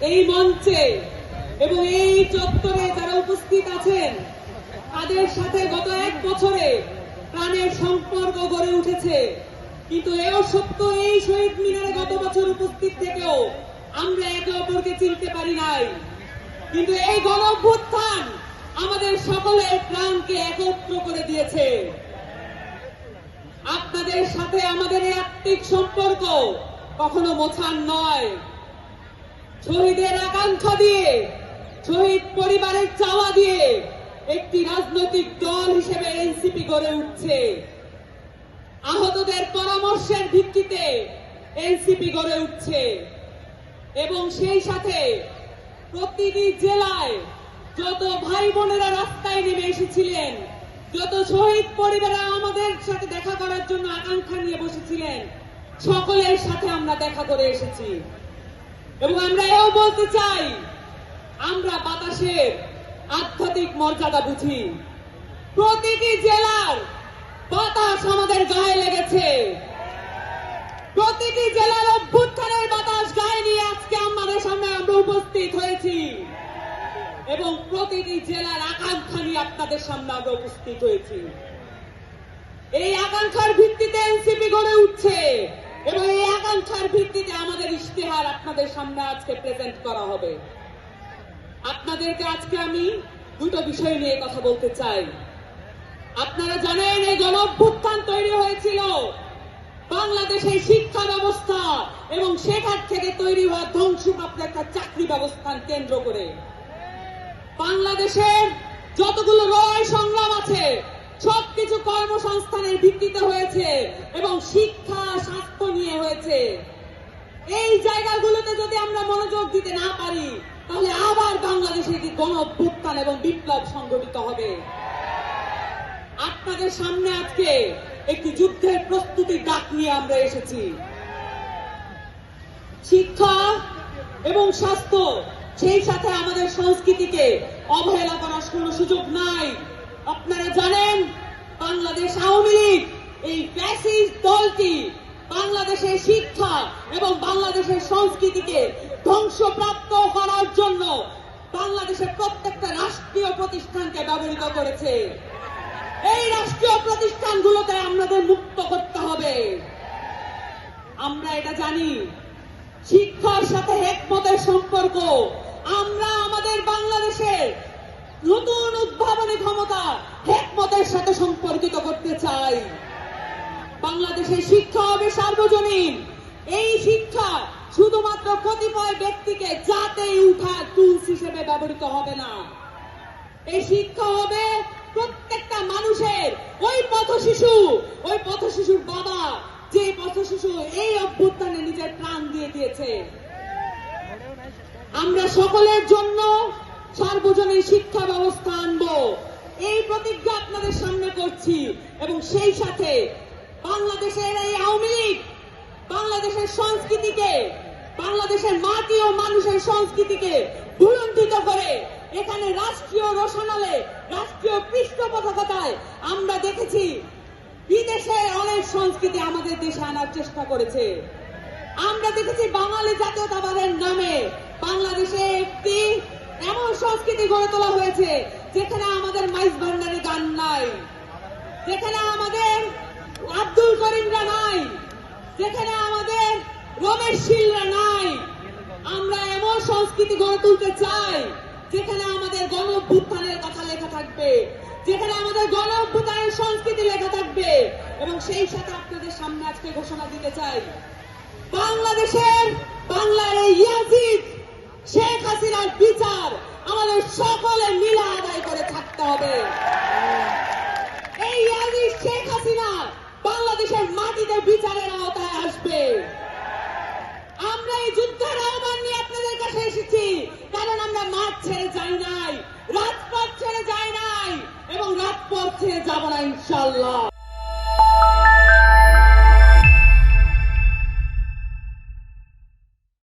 এই মঞ্চে এবং এই চত্বরে যারা উপস্থিত আছেন তাদের সাথে গত 1 বছরে প্রাণের সম্পর্ক গড়ে উঠেছে। কিন্তু এও সত্য, এই শহীদ মিনারে গত বছর উপস্থিত থেকেও আমরা একে অপরকে চিনতে পারি নাই। কিন্তু এই গণ-অভ্যুত্থান আমাদের সকলের প্রাণকে একত্র করে দিয়েছে। আপনাদের সাথে আমাদের এই আত্মিক সম্পর্ক কখনো মোছার নয়। শহীদের আকাঙ্ক্ষা দিয়ে, শহীদ পরিবারের চাওয়া দিয়ে একটি রাজনৈতিক দল হিসেবে এনসিপি গড়ে উঠছে। আহতদের পরামর্শের ভিত্তিতে এনসিপি গড়ে উঠছে এবং সেই সাথে প্রতিটি জেলায় যত ভাই বোনেরা রাস্তায় নেমে এসেছিলেন, যত শহীদ পরিবাররা আমাদের সাথে দেখা করার জন্য আকাঙ্ক্ষা নিয়ে বসেছিলেন, সকলের সাথে আমরা দেখা করে এসেছি। এবং আমরা এও বলতে চাই, আমরা বাতাসের আধ্যাত্মিক মর্যাদা বুঝি। প্রতিটি জেলার বাতাস আমাদের গায়ে লেগেছে। প্রতিটি জেলার অভ্যুত্থানের বাতাস গায়ে নিয়ে আজকে আমাদের সামনে আমরা উপস্থিত হয়েছি এবং প্রতিটি জেলার আকাঙ্ক্ষা নিয়ে আপনাদের সামনে আমরা উপস্থিত হয়েছি। এই আকাঙ্ক্ষার ভিত্তিতে এনসিপি গড়ে উঠছে এবং এই আকাঙ্ক্ষার ভিত্তিতে আমাদের ইশতেহার আপনাদের সামনে আজকে প্রেজেন্ট করা হবে। আপনাদেরকে আজকে আমি দুটো বিষয় নিয়ে কথা বলতে চাই। আপনারা জানেন, এই গণ-অভ্যুত্থান তৈরি হয়েছিল বাংলাদেশের শিক্ষা ব্যবস্থা এবং সেখান থেকে তৈরি হওয়া ধ্বংসপ্রাপ্ত একটা চাকরি ব্যবস্থান কেন্দ্র করে। বাংলাদেশের যতগুলো লড়াই সংগ্রাম আছে সবকিছু কর্মসংস্থানের ভিত্তিতে হয়েছে এবং শিক্ষা স্বাস্থ্য নিয়ে হয়েছে। এই জায়গাগুলোতে যদি আমরা মনোযোগ দিতে না পারি তাহলে আবার বাংলাদেশে কি গণ-অভ্যুত্থান এবং বিপ্লব সংগঠিত হবে। আপনাদের সামনে আজকে একটি যুদ্ধের প্রস্তুতির ডাক নিয়ে আমরা এসেছি। শিক্ষা এবং স্বাস্থ্য, সেই সাথে আমাদের সংস্কৃতিকে অবহেলা করার কোনো সুযোগ নাই। আপনারা জানেন, বাংলাদেশ আওয়ামী লীগ এই ফ্যাসিস্ট দলটি বাংলাদেশের শিক্ষা এবং বাংলাদেশের সংস্কৃতিকে ধ্বংসপ্রাপ্ত করার জন্য বাংলাদেশের প্রত্যেকটা রাষ্ট্রীয় প্রতিষ্ঠানকে ব্যবহৃত করেছে। এই রাষ্ট্রীয় প্রতিষ্ঠানগুলোকে আমাদের মুক্ত করতে হবে। আমরা এটা জানি, শিক্ষার সাথে হেকমতের সম্পর্ক। আমরা আমাদের বাংলাদেশের নতুন উদ্ভাবনী ক্ষমতা হেকমতের সাথে সম্পর্কিত করতে চাই। বাংলাদেশের শিক্ষা হবে সার্বজনীন। এই শিক্ষা শুধুমাত্র কতিপয় ব্যক্তিকে জাতেই উঠা টুলস হিসেবে ব্যবহৃত হবে না। এই শিক্ষা হবে প্রত্যেকটা মানুষের। ওই পথশিশুর বাবা, যে পথশিশু এই অভ্যুত্থানে নিজের প্রাণ দিয়ে দিয়েছে। আমরা সকলের জন্য সার্বজনীন শিক্ষা ব্যবস্থা আনবো, এই প্রতিজ্ঞা আপনাদের সামনে করছি। এবং সেই সাথে বাংলাদেশের এই আওয়ামী লীগ বাংলাদেশের সংস্কৃতিকে, বাংলাদেশের মাটি ও মানুষের সংস্কৃতিকে ভুলুণ্ঠিত করে এখানে রাষ্ট্রীয় রোশনালে, রাষ্ট্রীয় পৃষ্ঠপোষকতায় আমরা দেখেছি বিদেশের অনেক সংস্কৃতি আমাদের দেশে আনার চেষ্টা করেছে। আমরা দেখেছি বাঙালি জাতীয়তাবাদের নামে বাংলাদেশে একটি এমন সংস্কৃতি গড়ে তোলা হয়েছে যেখানে আমাদের মাইজ ভান্ডারি গান নাই, যেখানে আমাদের আব্দুল করিমরা নাই, যেখানে আমাদের রমেশ শীলরা নাই। আমরা এমন সংস্কৃতি গড়ে তুলতে চাই যেখানে আমাদের গণ-অভ্যুত্থানের কথা লেখা থাকবে, যেখানে আমাদের গণ-অভ্যুত্থানের সংস্কৃতি লেখা থাকবে। এবং সেই সাথে আপনাদের সামনে আজকে ঘোষণা দিতে চাই, বাংলার এই ইয়াজিদ শেখ হাসিনার বিচার আমাদের সকলে মিলে আদায় করে থাকতে হবে। এই ইয়াজিদ শেখ হাসিনা বাংলাদেশের মাটিতে বিচারের আওতায় আসবে। আমরা এই যুদ্ধের আহ্বান নিয়ে আপনাদের কাছে এসেছি, কারণ আমরা মাঠ ছেড়ে যাই নাই, রাজপথ ছেড়ে যাই নাই এবং রাজপথ ছেড়ে যাব না ইনশাআল্লাহ।